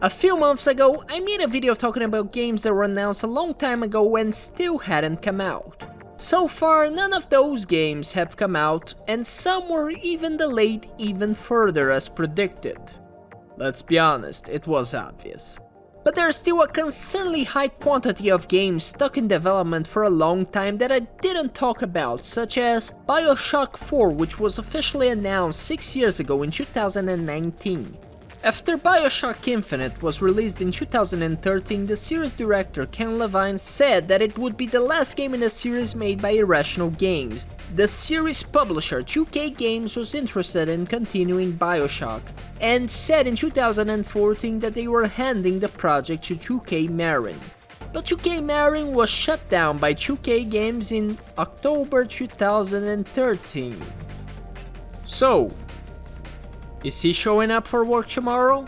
A few months ago, I made a video talking about games that were announced a long time ago and still hadn't come out. So far, none of those games have come out, and some were even delayed even further as predicted. Let's be honest, it was obvious. But there's still a concerningly high quantity of games stuck in development for a long time that I didn't talk about, such as Bioshock 4, which was officially announced 6 years ago in 2019. After Bioshock Infinite was released in 2013, the series director Ken Levine said that it would be the last game in the series made by Irrational Games. The series publisher 2K Games was interested in continuing Bioshock, and said in 2014 that they were handing the project to 2K Marin. But 2K Marin was shut down by 2K Games in October 2013. So, is he showing up for work tomorrow?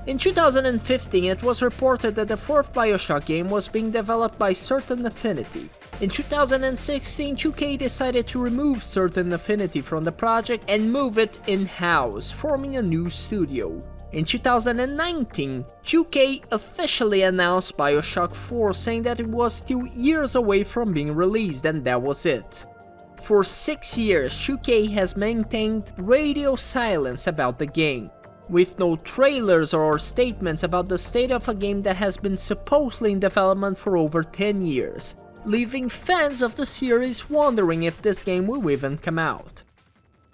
In 2015, it was reported that the fourth Bioshock game was being developed by Certain Affinity. In 2016, 2K decided to remove Certain Affinity from the project and move it in-house, forming a new studio. In 2019, 2K officially announced Bioshock 4, saying that it was still years away from being released, and that was it. For 6 years, 2K has maintained radio silence about the game, with no trailers or statements about the state of a game that has been supposedly in development for over 10 years, leaving fans of the series wondering if this game will even come out.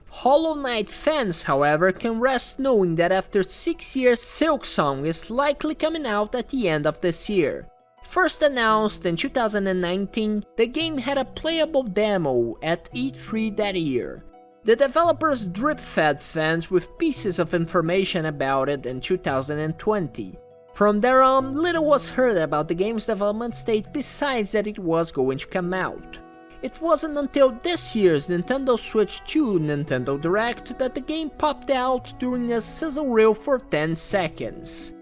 Hollow Knight fans, however, can rest knowing that after 6 years, Silksong is likely coming out at the end of this year. First announced in 2019, the game had a playable demo at E3 that year. The developers drip-fed fans with pieces of information about it in 2020. From there on, little was heard about the game's development state besides that it was going to come out. It wasn't until this year's Nintendo Switch 2 Nintendo Direct that the game popped out during a sizzle reel for 10 seconds.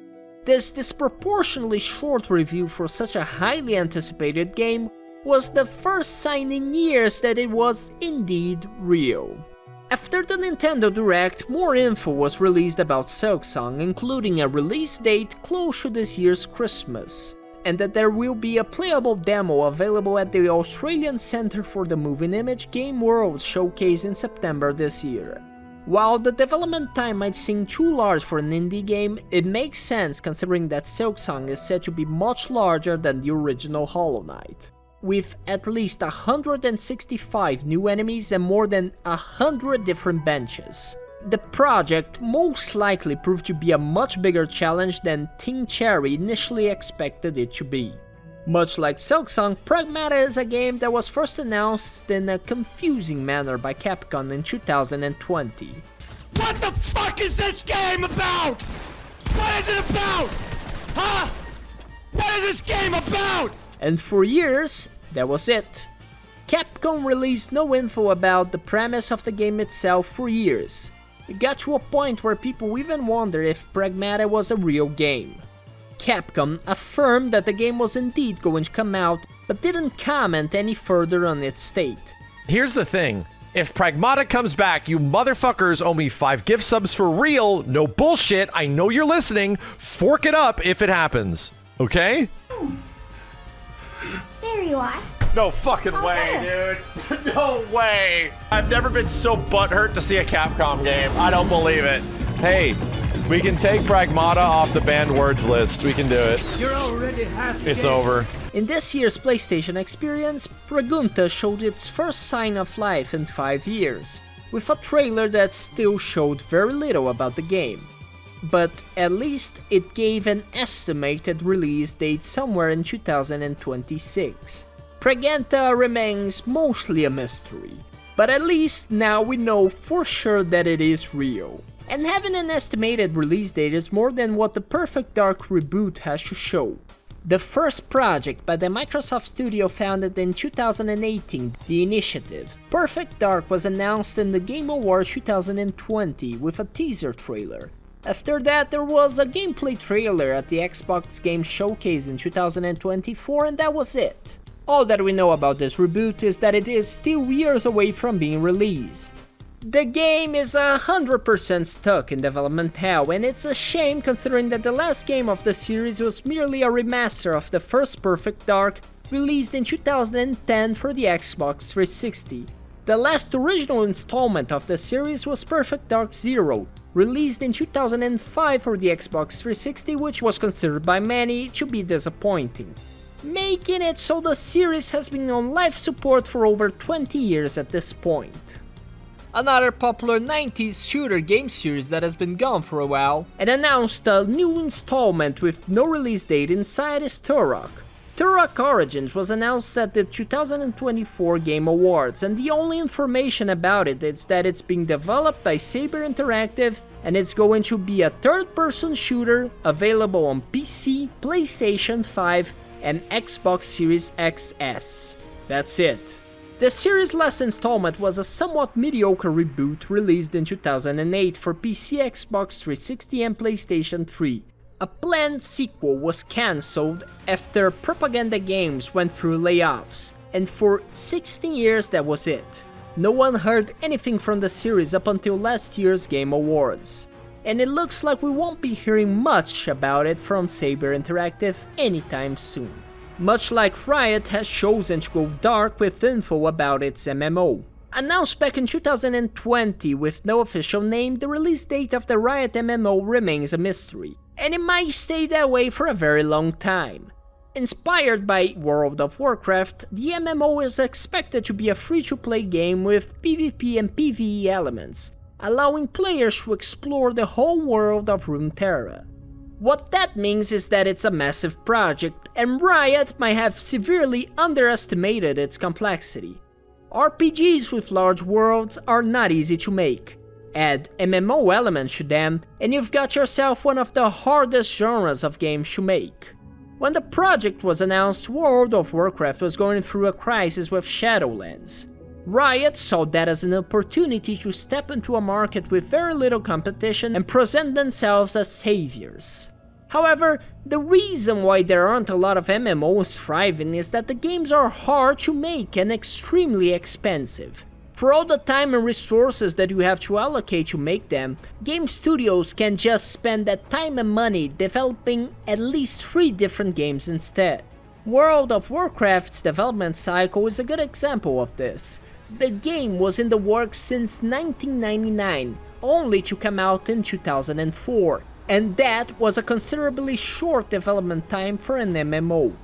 This disproportionately short review for such a highly anticipated game was the first sign in years that it was indeed real. After the Nintendo Direct, more info was released about Silksong, including a release date close to this year's Christmas, and that there will be a playable demo available at the Australian Centre for the Moving Image Game World showcase in September this year. While the development time might seem too large for an indie game, it makes sense considering that Silksong is said to be much larger than the original Hollow Knight, with at least 165 new enemies and more than 100 different benches. The project most likely proved to be a much bigger challenge than Team Cherry initially expected it to be. Much like Silksong, Pragmata is a game that was first announced in a confusing manner by Capcom in 2020. What the fuck is this game about? What is it about? Huh? What is this game about? And for years, that was it. Capcom released no info about the premise of the game itself for years. It got to a point where people even wondered if Pragmata was a real game. Capcom affirmed that the game was indeed going to come out, but didn't comment any further on its state. Here's the thing. If Pragmata comes back, you motherfuckers owe me 5 gift subs for real. No bullshit. I know you're listening. Fork it up if it happens. Okay? There you are. No fucking way, dude. No way. I've never been so butthurt to see a Capcom game. I don't believe it. Hey, we can take Pragmata off the banned words list. We can do it. You're already half It's over. In this year's PlayStation experience, Pragmata showed its first sign of life in 5 years, with a trailer that still showed very little about the game. But at least it gave an estimated release date somewhere in 2026. Pragmata remains mostly a mystery, but at least now we know for sure that it is real. And having an estimated release date is more than what the Perfect Dark Reboot has to show. The first project by the Microsoft studio founded in 2018, The Initiative, Perfect Dark was announced in the Game Awards 2020 with a teaser trailer. After that, there was a gameplay trailer at the Xbox Game Showcase in 2024, and that was it. All that we know about this reboot is that it is still years away from being released. The game is 100% stuck in development hell, and it's a shame considering that the last game of the series was merely a remaster of the first Perfect Dark, released in 2010 for the Xbox 360. The last original installment of the series was Perfect Dark Zero, released in 2005 for the Xbox 360, which was considered by many to be disappointing, making it so the series has been on life support for over 20 years at this point. Another popular 90s shooter game series that has been gone for a while and announced a new installment with no release date inside is Turok. Turok Origins was announced at the 2024 Game Awards, and the only information about it is that it's being developed by Saber Interactive and it's going to be a third-person shooter available on PC, PlayStation 5 and Xbox Series XS. That's it. The series' last installment was a somewhat mediocre reboot released in 2008 for PC, Xbox 360 and PlayStation 3. A planned sequel was cancelled after Propaganda Games went through layoffs, and for 16 years that was it. No one heard anything from the series up until last year's Game Awards, and it looks like we won't be hearing much about it from Saber Interactive anytime soon. Much like Riot has chosen to go dark with info about its MMO. Announced back in 2020 with no official name, the release date of the Riot MMO remains a mystery, and it might stay that way for a very long time. Inspired by World of Warcraft, the MMO is expected to be a free-to-play game with PvP and PvE elements, allowing players to explore the whole world of Runeterra. What that means is that it's a massive project, and Riot might have severely underestimated its complexity. RPGs with large worlds are not easy to make. Add MMO elements to them, and you've got yourself one of the hardest genres of games to make. When the project was announced, World of Warcraft was going through a crisis with Shadowlands. Riot saw that as an opportunity to step into a market with very little competition and present themselves as saviors. However, the reason why there aren't a lot of MMOs thriving is that the games are hard to make and extremely expensive. For all the time and resources that you have to allocate to make them, game studios can just spend that time and money developing at least 3 different games instead. World of Warcraft's development cycle is a good example of this. The game was in the works since 1999, only to come out in 2004, and that was a considerably short development time for an MMO.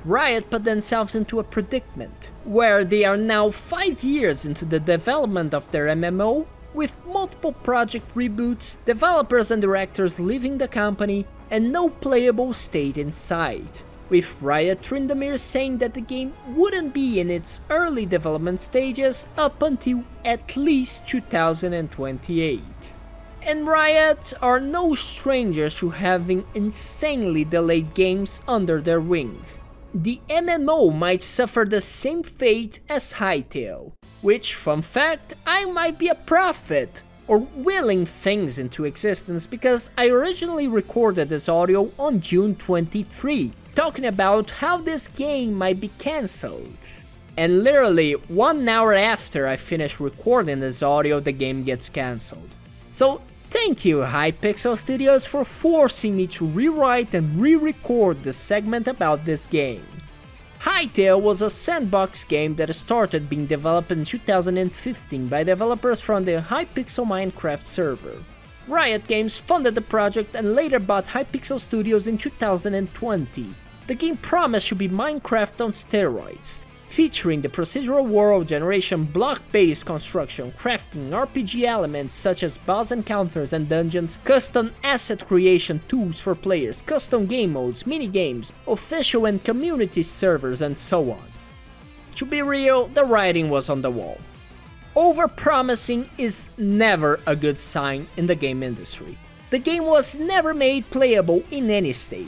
Riot put themselves into a predicament, where they are now 5 years into the development of their MMO, with multiple project reboots, developers and directors leaving the company, and no playable state in sight. With Riot Tryndamere saying that the game wouldn't be in its early development stages up until at least 2028. And Riot are no strangers to having insanely delayed games under their wing. The MMO might suffer the same fate as Hytale, which, fun fact, I might be a prophet, or willing things into existence, because I originally recorded this audio on June 23, talking about how this game might be cancelled. And literally 1 hour after I finish recording this audio, the game gets cancelled. So thank you Hypixel Studios for forcing me to rewrite and re-record this segment about this game. Hytale was a sandbox game that started being developed in 2015 by developers from the Hypixel Minecraft server. Riot Games funded the project and later bought Hypixel Studios in 2020. The game promised to be Minecraft on steroids, featuring the procedural world generation, block-based construction, crafting, RPG elements such as boss encounters and dungeons, custom asset creation tools for players, custom game modes, minigames, official and community servers, and so on. To be real, the writing was on the wall. Over-promising is never a good sign in the game industry. The game was never made playable in any state.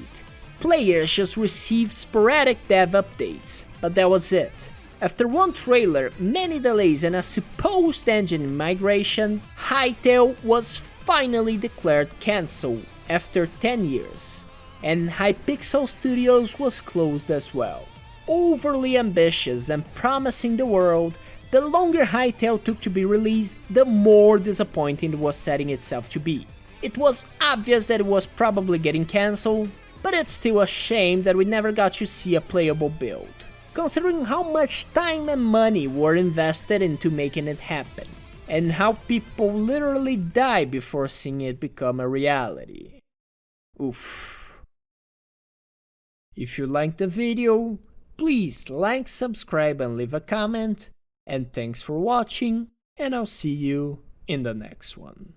Players just received sporadic dev updates, but that was it. After one trailer, many delays and a supposed engine migration, Hytale was finally declared cancelled after 10 years, and Hypixel Studios was closed as well. Overly ambitious and promising the world, The longer Hytale took to be released, the more disappointing it was setting itself to be. It was obvious that it was probably getting cancelled, but it's still a shame that we never got to see a playable build, considering how much time and money were invested into making it happen, and how people literally die before seeing it become a reality. Oof. If you liked the video, please like, subscribe and leave a comment, and thanks for watching, and I'll see you in the next one.